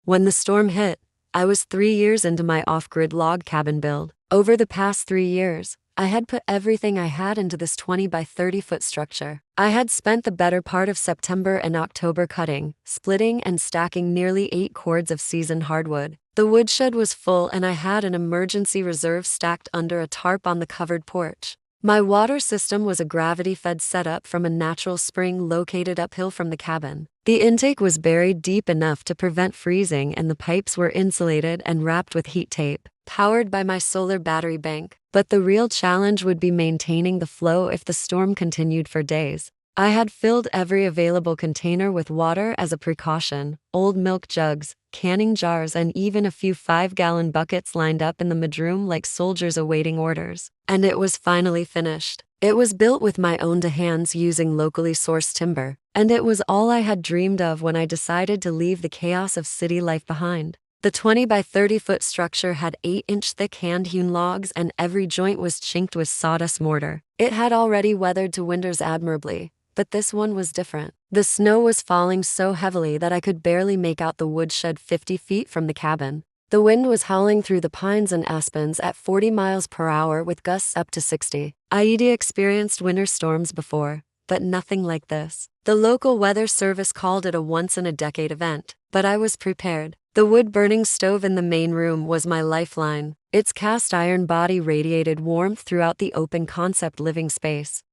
When the storm hit, I was 3 years into my off-grid log cabin build. Over the past 3 years, I had put everything I had into this 20 by 30 foot structure. I had spent the better part of September and October cutting, splitting, and stacking nearly 8 cords of seasoned hardwood. The woodshed was full and I had an emergency reserve stacked under a tarp on the covered porch. My water system was a gravity-fed setup from a natural spring located uphill from the cabin. The intake was buried deep enough to prevent freezing and the pipes were insulated and wrapped with heat tape, powered by my solar battery bank. But the real challenge would be maintaining the flow if the storm continued for days. I had filled every available container with water as a precaution, old milk jugs, canning jars, and even a few 5-gallon buckets lined up in the mudroom like soldiers awaiting orders. And it was finally finished. It was built with my own hands using locally sourced timber, and it was all I had dreamed of when I decided to leave the chaos of city life behind. The 20 by 30 foot structure had 8-inch thick hand-hewn logs and every joint was chinked with sawdust mortar. It had already weathered to winters admirably, but this one was different. The snow was falling so heavily that I could barely make out the woodshed 50 feet from the cabin. The wind was howling through the pines and aspens at 40 miles per hour with gusts up to 60. I'd experienced winter storms before, but nothing like this. The local weather service called it a once-in-a-decade event, but I was prepared. The wood-burning stove in the main room was my lifeline. Its cast iron body radiated warmth throughout the open concept living space.